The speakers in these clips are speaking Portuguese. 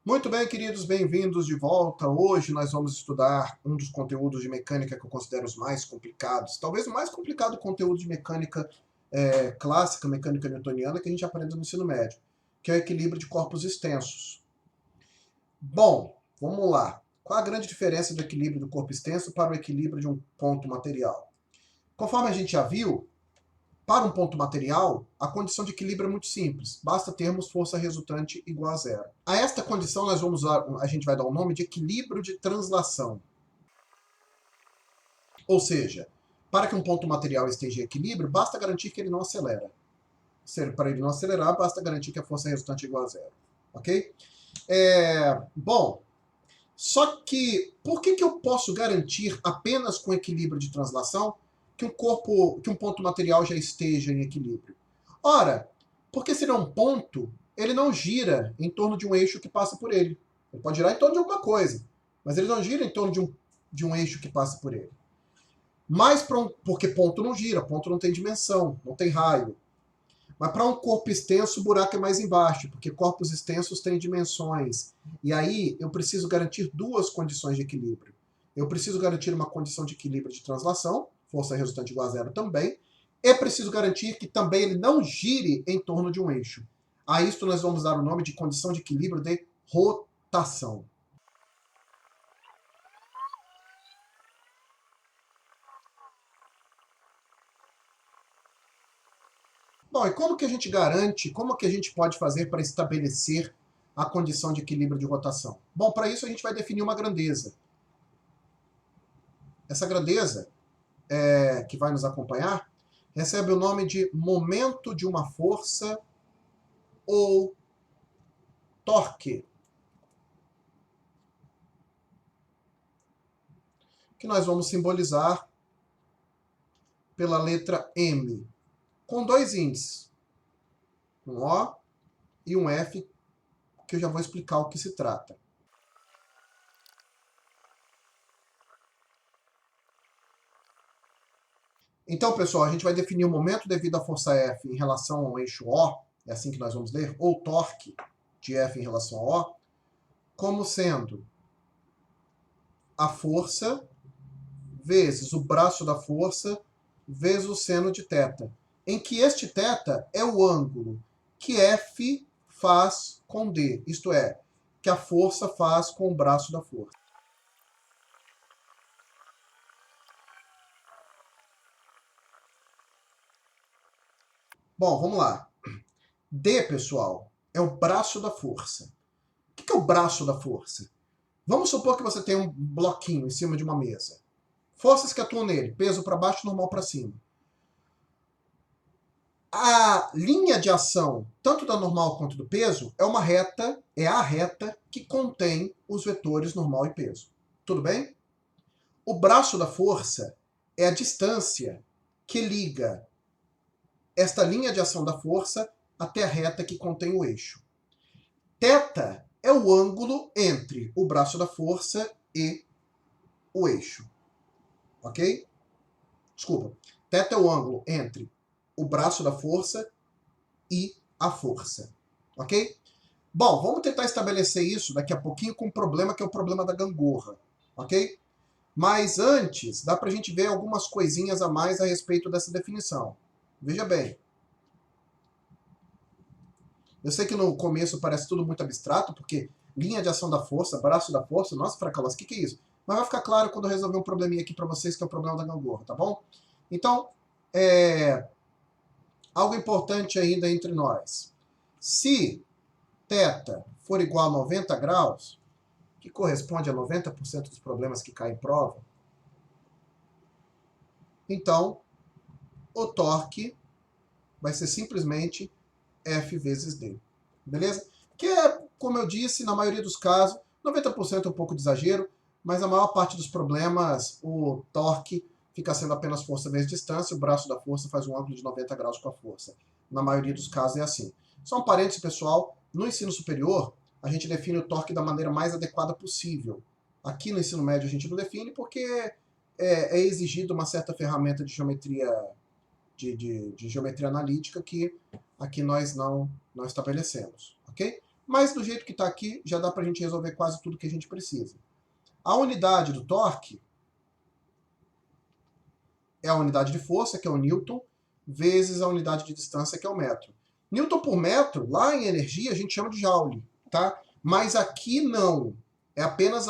Muito bem, queridos, bem-vindos de volta. Hoje nós vamos estudar um dos conteúdos de mecânica que eu considero os mais complicados. Talvez o mais complicado conteúdo de mecânica clássica, mecânica newtoniana, que a gente aprende no ensino médio, que é o equilíbrio de corpos extensos. Bom, vamos lá. Qual a grande diferença do equilíbrio do corpo extenso para o equilíbrio de um ponto material? Conforme a gente já viu, para um ponto material, a condição de equilíbrio é muito simples. Basta termos força resultante igual a zero. A esta condição a gente vai dar o nome de equilíbrio de translação. Ou seja, para que um ponto material esteja em equilíbrio, basta garantir que ele não acelera. Para ele não acelerar, basta garantir que a força resultante é igual a zero. Ok? Bom, só que por que eu posso garantir apenas com equilíbrio de translação que um ponto material já esteja em equilíbrio? Ora, porque se ele é um ponto, ele não gira em torno de um eixo que passa por ele. Ele pode girar em torno de alguma coisa, mas ele não gira em torno de um eixo que passa por ele. Mas porque ponto não gira, ponto não tem dimensão, não tem raio. Mas para um corpo extenso, o buraco é mais embaixo, porque corpos extensos têm dimensões. E aí eu preciso garantir duas condições de equilíbrio. Eu preciso garantir uma condição de equilíbrio de translação, força resultante igual a zero também, e preciso garantir que também ele não gire em torno de um eixo. A isto nós vamos dar o nome de condição de equilíbrio de rotação. Bom, e como que a gente garante, como que a gente pode fazer para estabelecer a condição de equilíbrio de rotação? Bom, para isso a gente vai definir uma grandeza. Essa grandeza, que vai nos acompanhar, recebe o nome de momento de uma força ou torque, que nós vamos simbolizar pela letra M, com dois índices, um O e um F, que eu já vou explicar o que se trata. Então, pessoal, a gente vai definir o momento devido à força F em relação ao eixo O, é assim que nós vamos ler, ou torque de F em relação ao O, como sendo a força vezes o braço da força vezes o seno de θ, em que este θ é o ângulo que F faz com D, isto é, que a força faz com o braço da força. Bom, vamos lá. D, pessoal, é o braço da força. O que é o braço da força? Vamos supor que você tem um bloquinho em cima de uma mesa. Forças que atuam nele, peso para baixo, normal para cima. A linha de ação, tanto da normal quanto do peso, é a reta que contém os vetores normal e peso. Tudo bem? O braço da força é a distância que liga esta linha de ação da força até a reta que contém o eixo. Θ é o ângulo entre o braço da força e o eixo. Ok? Desculpa. Θ é o ângulo entre o braço da força e a força. Ok? Bom, vamos tentar estabelecer isso daqui a pouquinho com um problema que é o problema da gangorra. Ok? Mas antes, dá pra gente ver algumas coisinhas a mais a respeito dessa definição. Veja bem. Eu sei que no começo parece tudo muito abstrato, porque linha de ação da força, braço da força, nossa, Fracalós, o que é isso? Mas vai ficar claro quando eu resolver um probleminha aqui para vocês, que é o problema da gangorra, tá bom? Então, algo importante ainda entre nós. Se θ for igual a 90 graus, que corresponde a 90% dos problemas que caem em prova, então o torque vai ser simplesmente F vezes D. Beleza? Que é, como eu disse, na maioria dos casos, 90% é um pouco de exagero, mas a maior parte dos problemas, o torque fica sendo apenas força vezes distância, o braço da força faz um ângulo de 90 graus com a força. Na maioria dos casos é assim. Só um parênteses, pessoal, no ensino superior, a gente define o torque da maneira mais adequada possível. Aqui no ensino médio a gente não define porque é exigido uma certa ferramenta de geometria, de geometria analítica que aqui nós não estabelecemos, ok? mas do jeito que está aqui, já dá para a gente resolver quase tudo que a gente precisa. A unidade do torque é a unidade de força, que é o Newton, vezes a unidade de distância, que é o metro. Newton por metro, lá em energia, a gente chama de Joule, tá? Mas aqui não. É apenas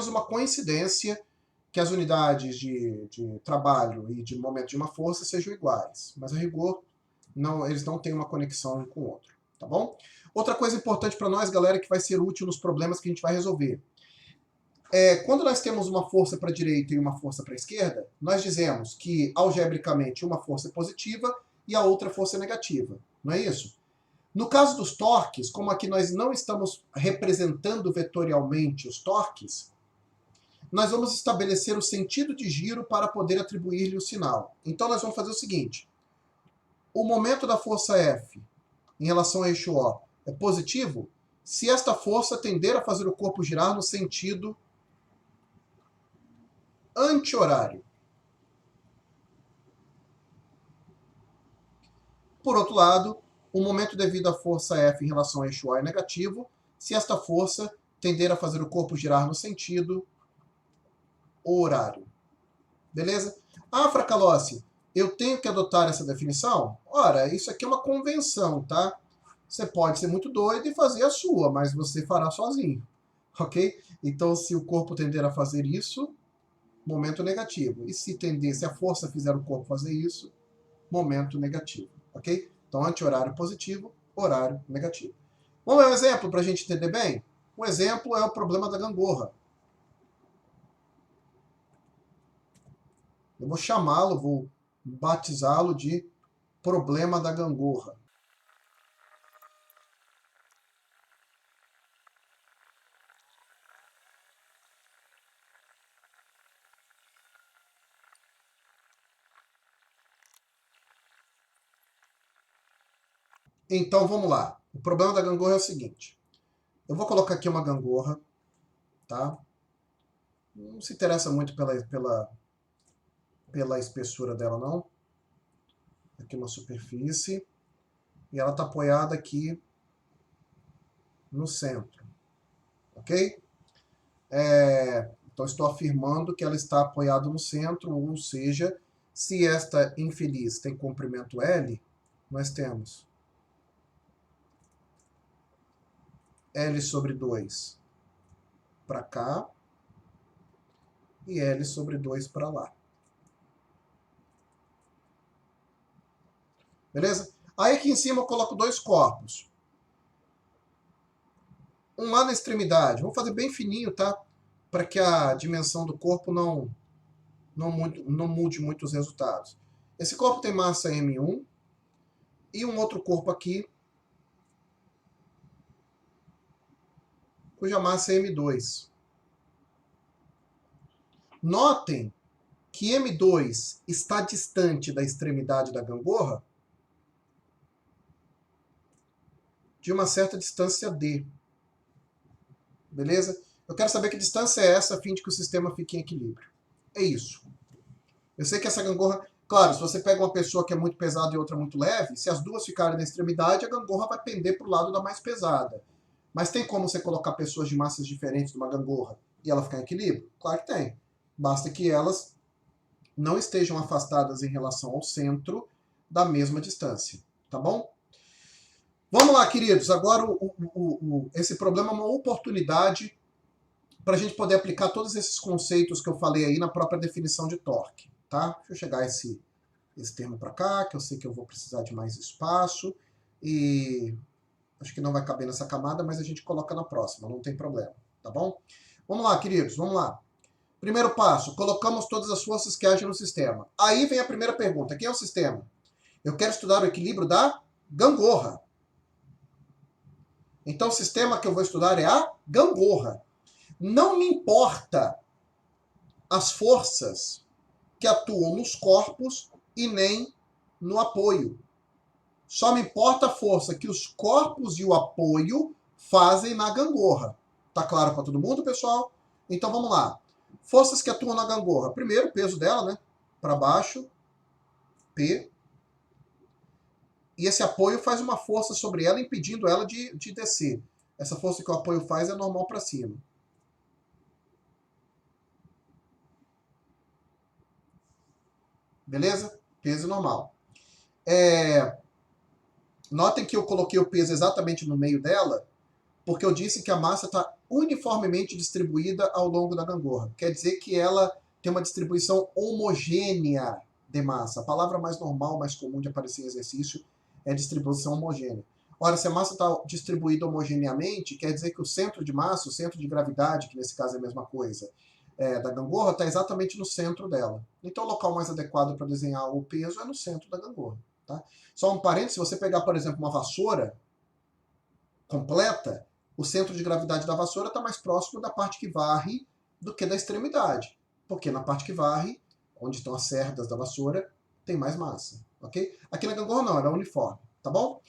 uma coincidência que as unidades de trabalho e de momento de uma força sejam iguais. Mas, a rigor, não, eles não têm uma conexão um com o outro, tá bom? Outra coisa importante para nós, galera, que vai ser útil nos problemas que a gente vai resolver. Quando nós temos uma força para a direita e uma força para a esquerda, nós dizemos que, algebricamente, uma força é positiva e a outra força é negativa. Não é isso? No caso dos torques, como aqui nós não estamos representando vetorialmente os torques, nós vamos estabelecer o sentido de giro para poder atribuir-lhe o sinal. Então nós vamos fazer o seguinte. O momento da força F em relação ao eixo O é positivo se esta força tender a fazer o corpo girar no sentido anti-horário. Por outro lado, o momento devido à força F em relação ao eixo O é negativo se esta força tender a fazer o corpo girar no sentido horário. Beleza? Ah, Fracalossi, eu tenho que adotar essa definição? Ora, isso aqui é uma convenção, tá? Você pode ser muito doido e fazer a sua, mas você fará sozinho, ok? Então, se o corpo tender a fazer isso, momento negativo. E se a força fizer o corpo fazer isso, momento negativo, ok? Então, anti-horário positivo, horário negativo. Vamos ver um exemplo para a gente entender bem? Um exemplo é o problema da gangorra. Eu vou chamá-lo, vou batizá-lo de problema da gangorra. Então, vamos lá. O problema da gangorra é o seguinte. Eu vou colocar aqui uma gangorra, tá? Não se interessa muito pela espessura dela, não. Aqui uma superfície. E ela está apoiada aqui no centro. Ok? Então, estou afirmando que ela está apoiada no centro, ou seja, se esta infeliz tem comprimento L, nós temos L sobre 2 para cá e L sobre 2 para lá. Beleza? Aí aqui em cima eu coloco dois corpos. Um lá na extremidade. Vamos fazer bem fininho, tá? Para que a dimensão do corpo não mude muito os resultados. Esse corpo tem massa M1 e um outro corpo aqui cuja massa é M2. Notem que M2 está distante da extremidade da gangorra de uma certa distância D. Beleza? Eu quero saber que distância é essa a fim de que o sistema fique em equilíbrio. É isso. Eu sei que essa gangorra... Claro, se você pega uma pessoa que é muito pesada e outra muito leve, se as duas ficarem na extremidade, a gangorra vai pender para o lado da mais pesada. Mas tem como você colocar pessoas de massas diferentes numa gangorra e ela ficar em equilíbrio? Claro que tem. Basta que elas não estejam afastadas em relação ao centro da mesma distância. Tá bom? Vamos lá, queridos. Agora, esse problema é uma oportunidade para a gente poder aplicar todos esses conceitos que eu falei aí na própria definição de torque. Tá? Deixa eu chegar esse termo para cá, que eu sei que eu vou precisar de mais espaço. E acho que não vai caber nessa camada, mas a gente coloca na próxima, não tem problema. Tá bom? Vamos lá, queridos, vamos lá. Primeiro passo, colocamos todas as forças que agem no sistema. Aí vem a primeira pergunta, quem é o sistema? Eu quero estudar o equilíbrio da gangorra. Então o sistema que eu vou estudar é a gangorra. Não me importa as forças que atuam nos corpos e nem no apoio. Só me importa a força que os corpos e o apoio fazem na gangorra. Tá claro para todo mundo, pessoal? Então vamos lá. Forças que atuam na gangorra. Primeiro, o peso dela, né? Para baixo, P. e esse apoio faz uma força sobre ela, impedindo ela de descer. Essa força que o apoio faz é normal para cima. Beleza? Peso normal. Notem que eu coloquei o peso exatamente no meio dela, porque eu disse que a massa está uniformemente distribuída ao longo da gangorra. Quer dizer que ela tem uma distribuição homogênea de massa. A palavra mais normal, mais comum de aparecer em exercício é distribuição homogênea. Ora, se a massa está distribuída homogeneamente, quer dizer que o centro de massa, o centro de gravidade, que nesse caso é a mesma coisa, da gangorra, está exatamente no centro dela. Então o local mais adequado para desenhar o peso é no centro da gangorra. Tá? Só um parênteses, se você pegar, por exemplo, uma vassoura completa, o centro de gravidade da vassoura está mais próximo da parte que varre do que da extremidade. Porque na parte que varre, onde estão as cerdas da vassoura, tem mais massa. Ok? Aqui na gangorra não, ela é uniforme. Tá bom?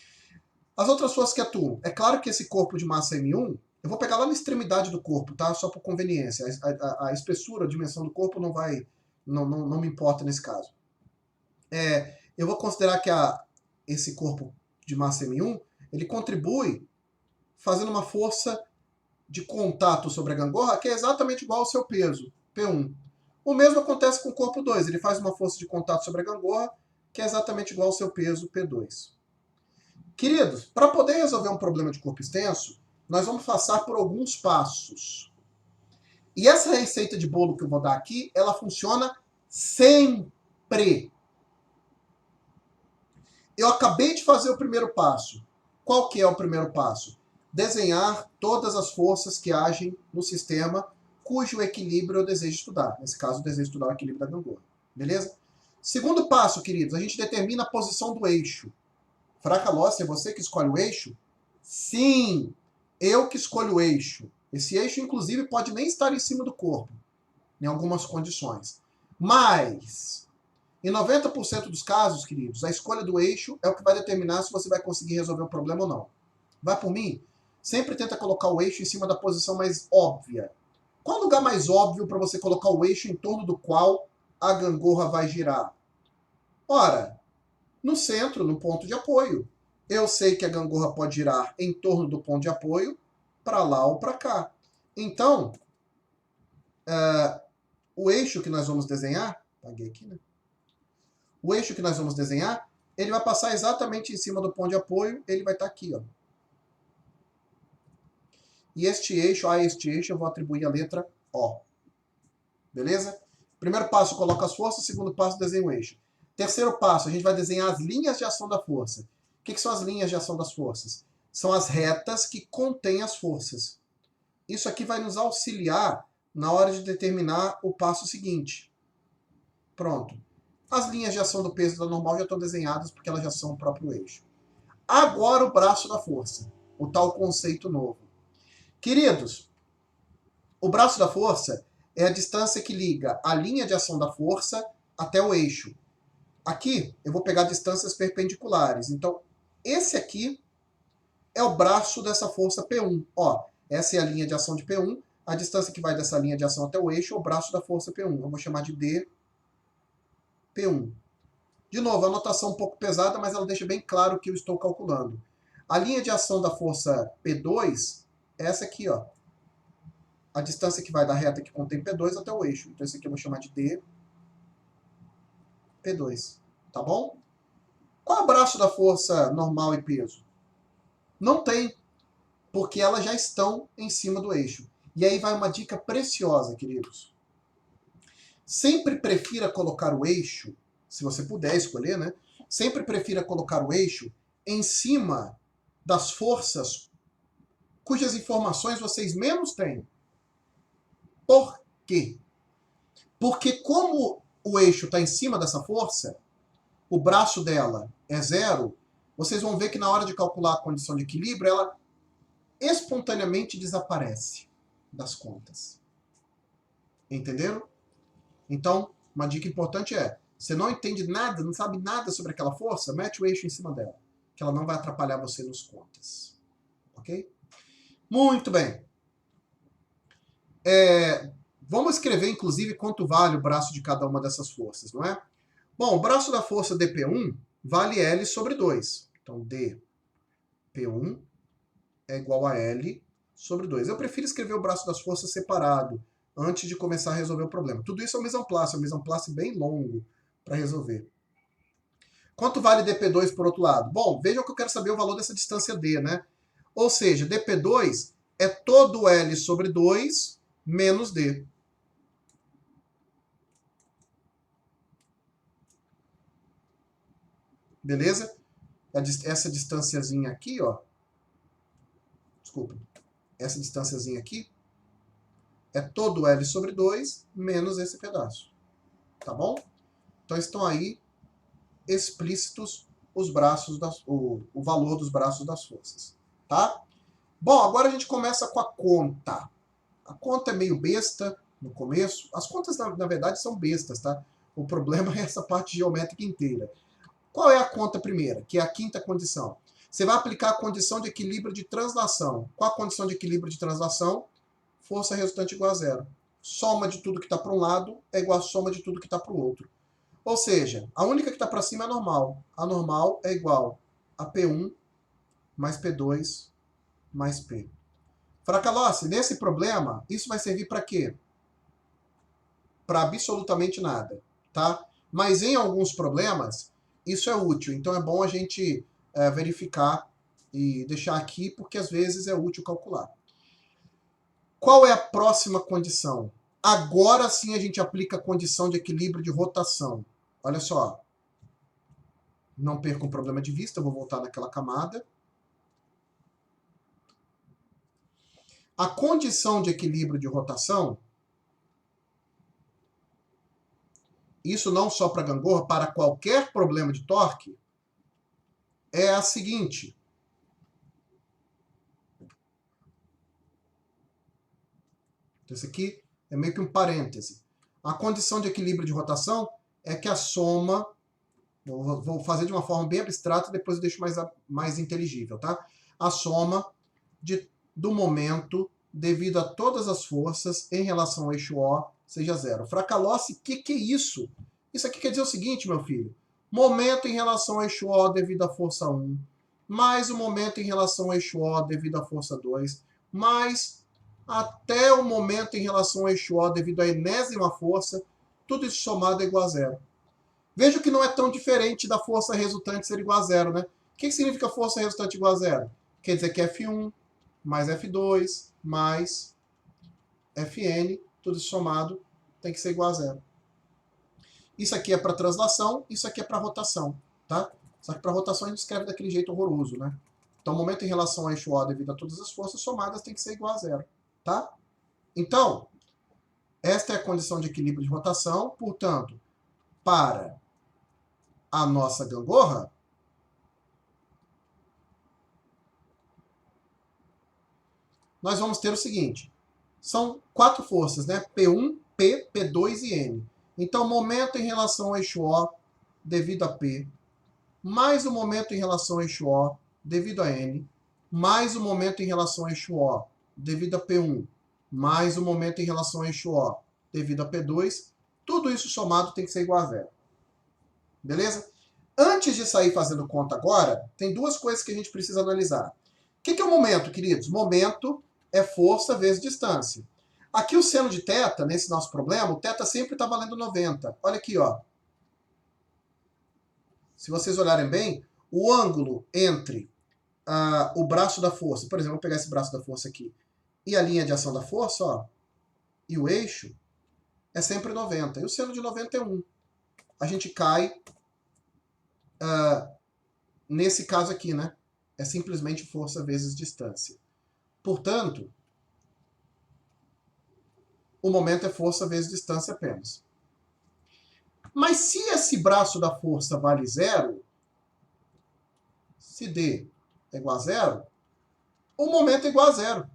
As outras forças que atuam. É claro que esse corpo de massa M1, eu vou pegar lá na extremidade do corpo, tá? Só por conveniência. A espessura, a dimensão do corpo não me importa nesse caso. Eu vou considerar que esse corpo de massa M1, ele contribui fazendo uma força de contato sobre a gangorra que é exatamente igual ao seu peso, P1. O mesmo acontece com o corpo 2, ele faz uma força de contato sobre a gangorra que é exatamente igual ao seu peso, P2. Queridos, para poder resolver um problema de corpo extenso, nós vamos passar por alguns passos. E essa receita de bolo que eu vou dar aqui, ela funciona sempre. Eu acabei de fazer o primeiro passo. Qual que é o primeiro passo? Desenhar todas as forças que agem no sistema cujo equilíbrio eu desejo estudar. Nesse caso, eu desejo estudar o equilíbrio da gangorra. Beleza? Segundo passo, queridos, a gente determina a posição do eixo. Fraca Lossi, é você que escolhe o eixo? Sim, eu que escolho o eixo. Esse eixo, inclusive, pode nem estar em cima do corpo, em algumas condições. Mas, em 90% dos casos, queridos, a escolha do eixo é o que vai determinar se você vai conseguir resolver o problema ou não. Vai por mim? Sempre tenta colocar o eixo em cima da posição mais óbvia. Qual o lugar mais óbvio para você colocar o eixo em torno do qual a gangorra vai girar? Ora, no centro, no ponto de apoio. Eu sei que a gangorra pode girar em torno do ponto de apoio, para lá ou para cá. Então, o eixo que nós vamos desenhar, apaguei aqui, né? O eixo que nós vamos desenhar, ele vai passar exatamente em cima do ponto de apoio, ele vai estar aqui, ó. E este eixo, a este eixo, eu vou atribuir a letra O. Beleza? Primeiro passo, coloca as forças. Segundo passo, desenha o eixo. Terceiro passo, a gente vai desenhar as linhas de ação da força. O que são as linhas de ação das forças? São as retas que contêm as forças. Isso aqui vai nos auxiliar na hora de determinar o passo seguinte. Pronto. As linhas de ação do peso da normal já estão desenhadas porque elas já são o próprio eixo. Agora o braço da força. O tal conceito novo. Queridos, o braço da força é a distância que liga a linha de ação da força até o eixo. Aqui eu vou pegar distâncias perpendiculares. Então, esse aqui é o braço dessa força P1. Ó, essa é a linha de ação de P1. A distância que vai dessa linha de ação até o eixo é o braço da força P1. Eu vou chamar de dP1. De novo, a anotação um pouco pesada, mas ela deixa bem claro o que eu estou calculando. A linha de ação da força P2 é essa aqui, ó. A distância que vai da reta que contém P2 até o eixo. Então, esse aqui eu vou chamar de dP2. Tá bom? Qual é o braço da força normal e peso? Não tem, porque elas já estão em cima do eixo. E aí vai uma dica preciosa, queridos. Sempre prefira colocar o eixo, se você puder escolher, né? Sempre prefira colocar o eixo em cima das forças cujas informações vocês menos têm. Por quê? Porque como o eixo está em cima dessa força, o braço dela é zero, vocês vão ver que na hora de calcular a condição de equilíbrio, ela espontaneamente desaparece das contas. Entenderam? Então, uma dica importante é, você não entende nada, não sabe nada sobre aquela força, mete o eixo em cima dela, que ela não vai atrapalhar você nos contas. Ok? Muito bem. Vamos escrever, inclusive, quanto vale o braço de cada uma dessas forças, não é? Bom, o braço da força dP1 vale L sobre 2. Então, D P1 é igual a L sobre 2. Eu prefiro escrever o braço das forças separado, antes de começar a resolver o problema. Tudo isso é um mise en place bem longo para resolver. Quanto vale dp2 por outro lado? Bom, vejam que eu quero saber o valor dessa distância d, né? Ou seja, dp2 é todo L sobre 2 menos d. Beleza? Essa distânciazinha aqui, ó. Desculpa. Essa distânciazinha aqui é todo L sobre 2 menos esse pedaço. Tá bom? Então estão aí explícitos os braços o valor dos braços das forças. Tá? Bom, agora a gente começa com a conta. A conta é meio besta no começo. As contas, na verdade, são bestas, tá? O problema é essa parte geométrica inteira. Qual é a conta primeira? Que é a quinta condição. Você vai aplicar a condição de equilíbrio de translação. Qual a condição de equilíbrio de translação? Força resultante igual a zero. Soma de tudo que está para um lado é igual a soma de tudo que está para o outro. Ou seja, a única que está para cima é a normal. A normal é igual a P1 mais P2 mais P. Fracalossi, nesse problema, isso vai servir para quê? Para absolutamente nada, tá? Mas em alguns problemas, isso é útil. Então é bom a gente verificar e deixar aqui, porque às vezes é útil calcular. Qual é a próxima condição? Agora sim a gente aplica a condição de equilíbrio de rotação. Olha só. Não perca um problema de vista, eu vou voltar naquela camada. A condição de equilíbrio de rotação, isso não só para gangorra, para qualquer problema de torque, é a seguinte. Esse aqui é meio que um parêntese. A condição de equilíbrio de rotação é que a soma, vou fazer de uma forma bem abstrata, depois eu deixo mais inteligível, tá? A soma do momento devido a todas as forças em relação ao eixo O seja zero. Fracalossi, o que é isso? Isso aqui quer dizer o seguinte, meu filho. Momento em relação ao eixo O devido à força 1, mais o momento em relação ao eixo O devido à força 2, mais até o momento em relação ao eixo O devido à enésima força, tudo isso somado é igual a zero. Veja que não é tão diferente da força resultante ser igual a zero, né? O que significa força resultante igual a zero? Quer dizer que F1 mais F2 mais Fn, tudo isso somado, tem que ser igual a zero. Isso aqui é para translação, isso aqui é para rotação, tá? Só que para rotação a gente escreve daquele jeito horroroso, né? Então, o momento em relação ao eixo O devido a todas as forças somadas tem que ser igual a zero, tá? Então, esta é a condição de equilíbrio de rotação, portanto, para a nossa gangorra, nós vamos ter o seguinte, são 4 forças, né? P1, P, P2 e N. Então, momento em relação ao eixo O devido a P, mais o momento em relação ao eixo O devido a N, mais o momento em relação ao eixo O devido a P1, mais o momento em relação ao eixo O devido a P2, tudo isso somado tem que ser igual a zero. Beleza? Antes de sair fazendo conta agora, tem duas coisas que a gente precisa analisar. O que é o momento, queridos? Momento é força vezes distância. Aqui o seno de θ, nesse nosso problema, o θ sempre está valendo 90. Olha aqui, ó. Se vocês olharem bem, o ângulo entre o braço da força, por exemplo, vou pegar esse braço da força aqui, e a linha de ação da força, ó, e o eixo, é sempre 90. E o seno de 90 é 1. A gente cai nesse caso aqui, né? É simplesmente força vezes distância. Portanto, o momento é força vezes distância apenas. Mas se esse braço da força vale zero, se D é igual a zero, o momento é igual a zero.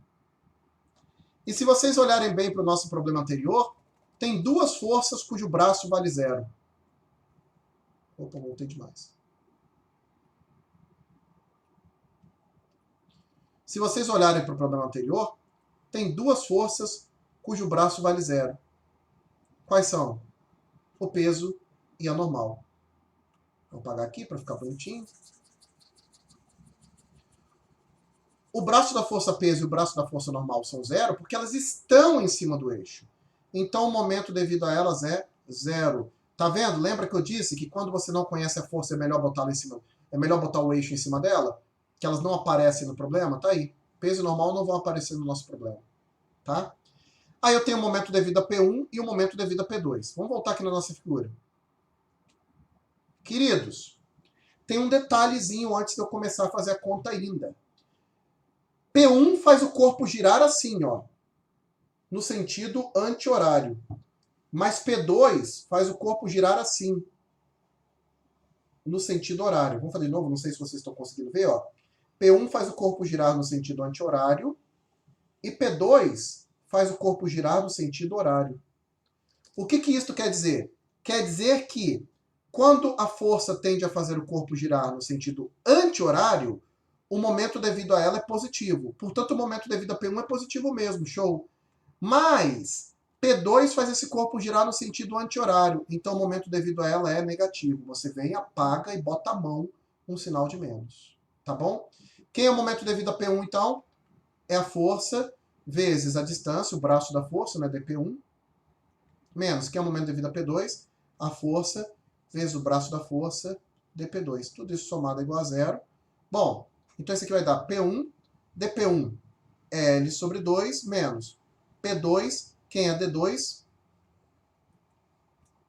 E se vocês olharem bem para o nosso problema anterior, tem duas forças cujo braço vale zero. Opa, voltei demais. Se vocês olharem para o problema anterior, tem duas forças cujo braço vale zero. Quais são? O peso e a normal. Vou apagar aqui para ficar bonitinho. O braço da força peso e o braço da força normal são zero porque elas estão em cima do eixo. Então o momento devido a elas é zero. Tá vendo? Lembra que eu disse que quando você não conhece a força é melhor botá-la em cima, é melhor botar o eixo em cima dela? Que elas não aparecem no problema? Tá aí. Peso e normal não vão aparecer no nosso problema. Tá? Aí eu tenho o momento devido a P1 e o momento devido a P2. Vamos voltar aqui na nossa figura. Queridos, tem um detalhezinho antes de eu começar a fazer a conta ainda. P1 faz o corpo girar assim, ó, no sentido anti-horário. Mas P2 faz o corpo girar assim, no sentido horário. Vamos fazer de novo, não sei se vocês estão conseguindo ver, ó. P1 faz o corpo girar no sentido anti-horário e P2 faz o corpo girar no sentido horário. O que isso quer dizer? Quer dizer que quando a força tende a fazer o corpo girar no sentido anti-horário, o momento devido a ela é positivo. Portanto, o momento devido a P1 é positivo mesmo, show. Mas P2 faz esse corpo girar no sentido anti-horário. Então, o momento devido a ela é negativo. Você vem, apaga e bota a mão um sinal de menos. Tá bom? Quem é o momento devido a P1, então? É a força vezes a distância, o braço da força, né, dP1, menos, quem é o momento devido a P2? A força vezes o braço da força, dP2. Tudo isso somado é igual a zero. Bom, então isso aqui vai dar P1, dP1 é L sobre 2, menos P2, quem é D2?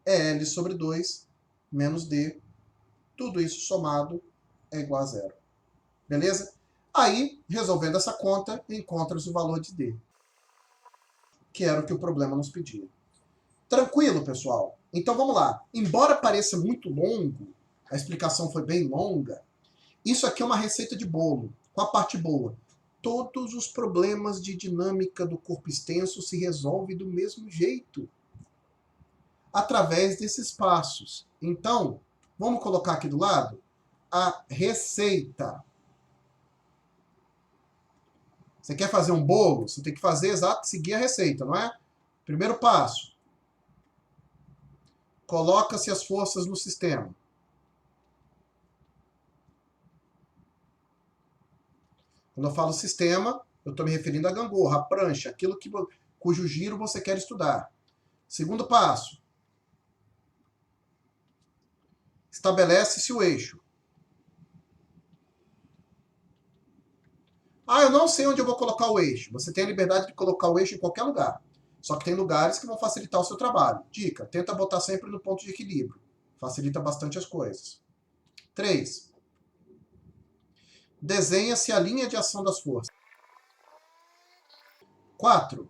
É L sobre 2, menos D. Tudo isso somado é igual a zero. Beleza? Aí, resolvendo essa conta, encontra-se o valor de D, que era o que o problema nos pedia. Tranquilo, pessoal? Então vamos lá. Embora pareça muito longo, a explicação foi bem longa, isso aqui é uma receita de bolo. Qual a parte boa? Todos os problemas de dinâmica do corpo extenso se resolvem do mesmo jeito, através desses passos. Então, vamos colocar aqui do lado a receita. Você quer fazer um bolo? Você tem que fazer exato, seguir a receita, não é? Primeiro passo. Coloca-se as forças no sistema. Quando eu falo sistema, eu estou me referindo à gangorra, à prancha, aquilo cujo giro você quer estudar. Segundo passo. Estabelece-se o eixo. Ah, eu não sei onde eu vou colocar o eixo. Você tem a liberdade de colocar o eixo em qualquer lugar. Só que tem lugares que vão facilitar o seu trabalho. Dica, tenta botar sempre no ponto de equilíbrio. Facilita bastante as coisas. 3. Desenha-se a linha de ação das forças. 4.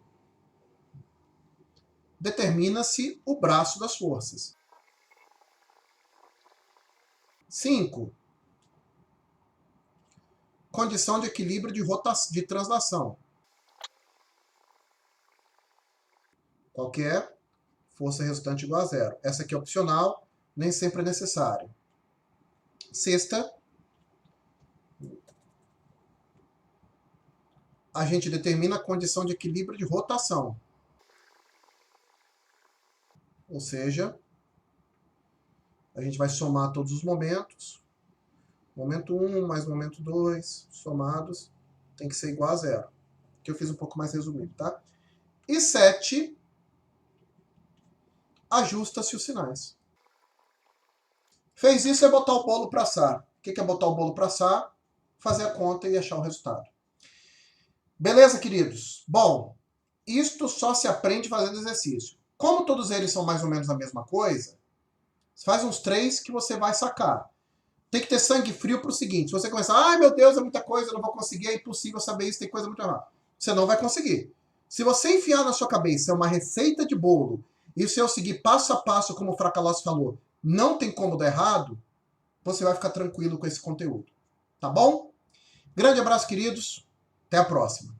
Determina-se o braço das forças. 5. Condição de equilíbrio de translação. Qualquer força resultante igual a zero. Essa aqui é opcional, nem sempre é necessária. 6ª, a gente determina a condição de equilíbrio de rotação. Ou seja, a gente vai somar todos os momentos. Momento 1 mais momento 2, somados, tem que ser igual a zero. Que eu fiz um pouco mais resumido, tá? E 7, ajusta-se os sinais. Fez isso é botar o bolo para assar. O que é botar o bolo para assar? Fazer a conta e achar o resultado. Beleza, queridos? Bom, isto só se aprende fazendo exercício. Como todos eles são mais ou menos a mesma coisa, faz uns 3 que você vai sacar. Tem que ter sangue frio para o seguinte: se você começar, ai meu Deus, é muita coisa, eu não vou conseguir, é impossível saber isso, tem coisa muito errada. Você não vai conseguir. Se você enfiar na sua cabeça uma receita de bolo, e se eu seguir passo a passo, como o Fracalós falou, não tem como dar errado, você vai ficar tranquilo com esse conteúdo. Tá bom? Grande abraço, queridos. Até a próxima.